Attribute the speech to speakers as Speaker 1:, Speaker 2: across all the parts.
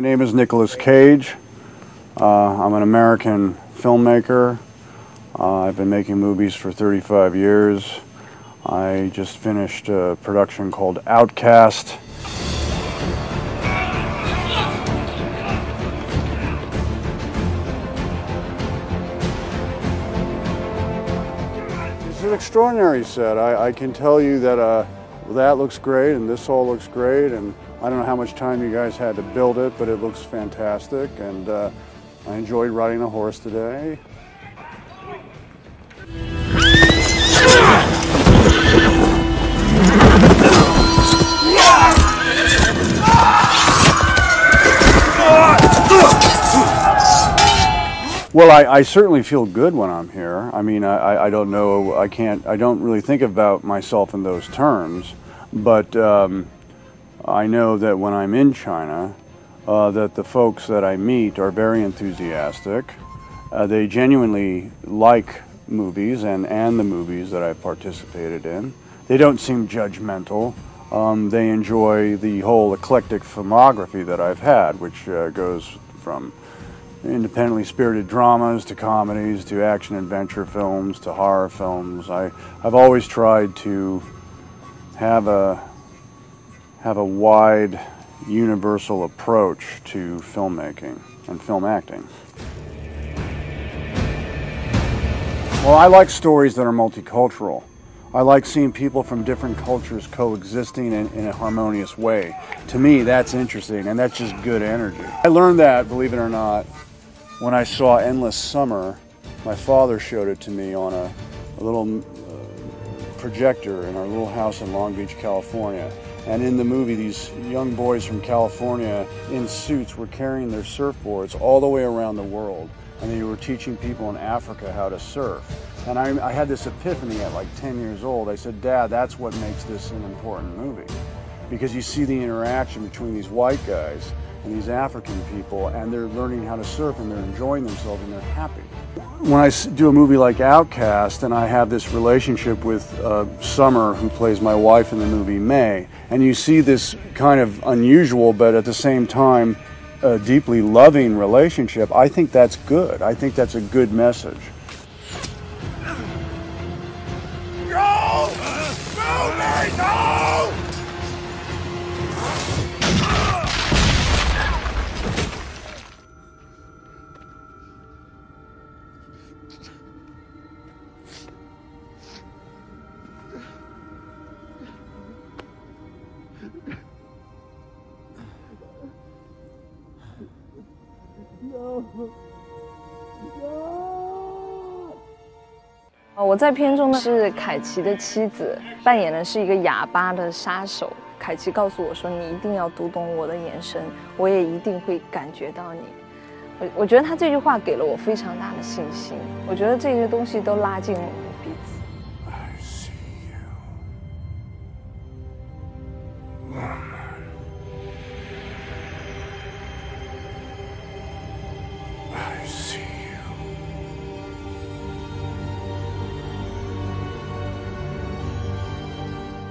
Speaker 1: My name is Nicolas Cage. I'm an American filmmaker. I've been making movies for 35 years. I just finished a production called Outcast. It's an extraordinary set. I can tell you that that looks great and this all looks great, and I don't know how much time you guys had to build it, but it looks fantastic, and I enjoyed riding a horse today. Well, I certainly feel good when I'm here. I mean, I don't know, I don't really think about myself in those terms, but I know that when I'm in China, that the folks that I meet are very enthusiastic. They genuinely like movies and the movies that I've participated in. They don't seem judgmental. They enjoy the whole eclectic filmography that I've had, which goes from independently spirited dramas to comedies to action adventure films to horror films. I've always tried to have a wide, universal approach to filmmaking and film acting. Well, I like stories that are multicultural. I like seeing people from different cultures coexisting in a harmonious way. To me, that's interesting, and that's just good energy. I learned that, believe it or not, when I saw Endless Summer. My father showed it to me on a little projector in our little house in Long Beach, California. And in the movie, these young boys from California in suits were carrying their surfboards all the way around the world. And they were teaching people in Africa how to surf. And I had this epiphany at like 10 years old. I said, Dad, that's what makes this an important movie. Because you see the interaction between these white guys and these African people, and they're learning how to surf, and they're enjoying themselves, and they're happy. When I do a movie like Outcast, and I have this relationship with Summer, who plays my wife in the movie May, and you see this kind of unusual, but at the same time, a deeply loving relationship, I think that's good. I think that's a good message.
Speaker 2: Go! Go, Mary, go!
Speaker 3: 我在片中呢是凯奇的妻子，扮演的是一个哑巴的杀手。凯奇告诉我说：“你一定要读懂我的眼神，我也一定会感觉到你。”我觉得他这句话给了我非常大的信心。我觉得这些东西都拉近了我们彼此。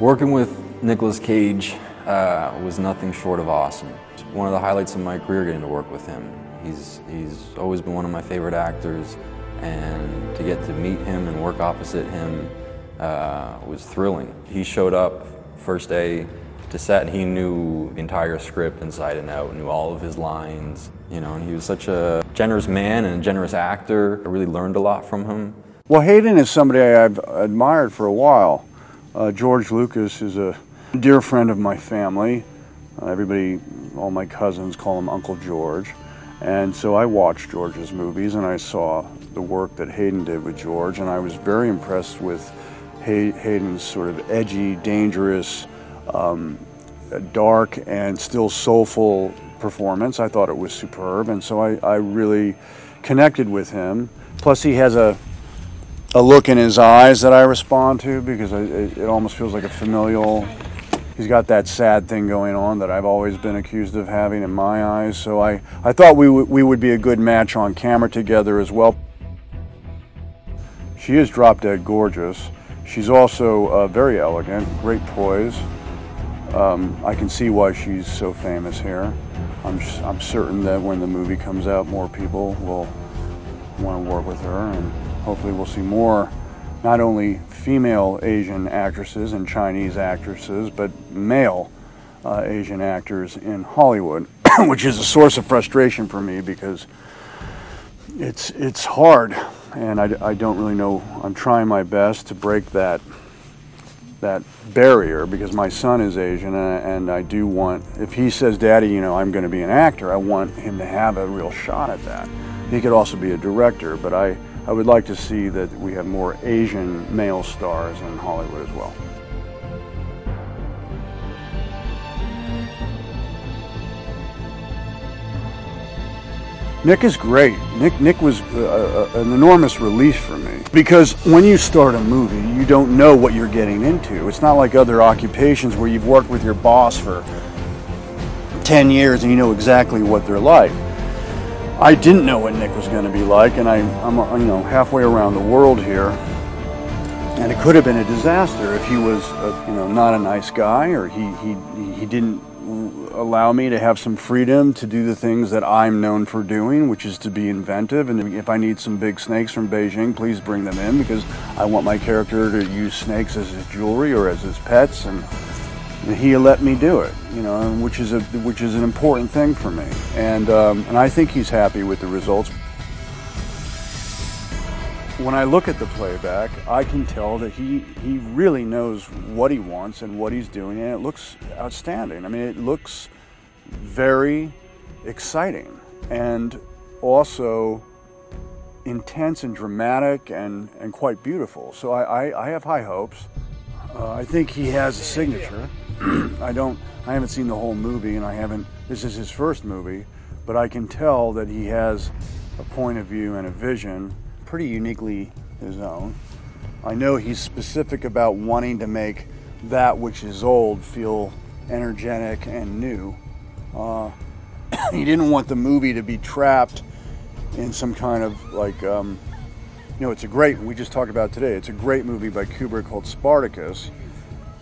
Speaker 4: Working with Nicolas Cage was nothing short of awesome. It's one of the highlights of my career getting to work with him. He's always been one of my favorite actors, and to get to meet him and work opposite him was thrilling. He showed up first day to set and he knew the entire script inside and out, knew all of his lines, you know, and he was such a generous man and a generous actor. I really learned a lot from him.
Speaker 1: Well, Hayden is somebody I've admired for a while. George Lucas is a dear friend of my family. Everybody, all my cousins call him Uncle George. And so I watched George's movies and I saw the work that Hayden did with George, and I was very impressed with Hayden's sort of edgy, dangerous, dark and still soulful performance. I thought it was superb, and so I really connected with him. Plus he has a look in his eyes that I respond to, because it almost feels like a familial. He's got that sad thing going on that I've always been accused of having in my eyes. So I thought we would be a good match on camera together as well. She is drop dead gorgeous. She's also very elegant, great poise. I can see why she's so famous here. I'm certain that when the movie comes out, more people will want to work with her, and hopefully we'll see more, not only female Asian actresses and Chinese actresses, but male Asian actors in Hollywood, which is a source of frustration for me because it's hard, and I don't really know. I'm trying my best to break that barrier because my son is Asian, and I do want, if he says, "Daddy, you know, I'm going to be an actor," I want him to have a real shot at that. He could also be a director, but I would like to see that we have more Asian male stars in Hollywood as well. Nick is great. Nick was an enormous relief for me because when you start a movie, you don't know what you're getting into. It's not like other occupations where you've worked with your boss for 10 years and you know exactly what they're like. I didn't know what Nick was going to be like, and I'm you know, halfway around the world here, and it could have been a disaster if he was you know, not a nice guy, or he didn't allow me to have some freedom to do the things that I'm known for doing, which is to be inventive. And if I need some big snakes from Beijing, please bring them in, because I want my character to use snakes as his jewelry or as his pets, and he let me do it, you know, which is an important thing for me. And I think he's happy with the results. When I look at the playback, I can tell that he really knows what he wants and what he's doing, and it looks outstanding. I mean, it looks very exciting and also intense and dramatic and quite beautiful. So I have high hopes. I think he has a signature. I haven't seen the whole movie, and this is his first movie, but I can tell that he has a point of view and a vision pretty uniquely his own. I know he's specific about wanting to make that which is old feel energetic and new. He didn't want the movie to be trapped in some kind of like, you know, we just talked about today, it's a great movie by Kubrick called Spartacus,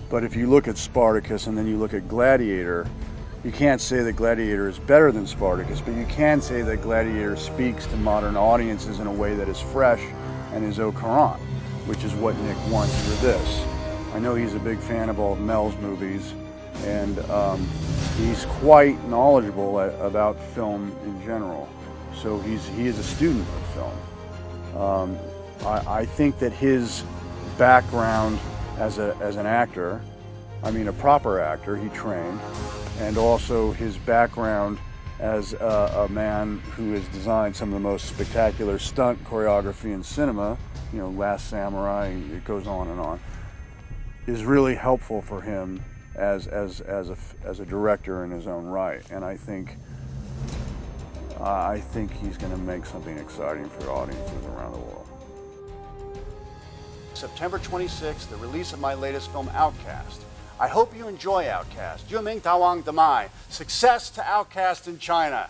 Speaker 1: but if you look at Spartacus and then you look at Gladiator, you can't say that Gladiator is better than Spartacus, but you can say that Gladiator speaks to modern audiences in a way that is fresh and is au courant, which is what Nick wants for this. I know he's a big fan of all of Mel's movies, and he's quite knowledgeable about film in general. So he is a student of film. I think that his background as an actor, I mean a proper actor, he trained, and also his background as a man who has designed some of the most spectacular stunt choreography in cinema, you know, Last Samurai, it goes on and on, is really helpful for him as a director in his own right. And I think he's going to make something exciting for audiences around the world. September 26th, the release of my latest film, Outcast. I hope you enjoy Outcast. 绝命逃亡的 Success to Outcast in China.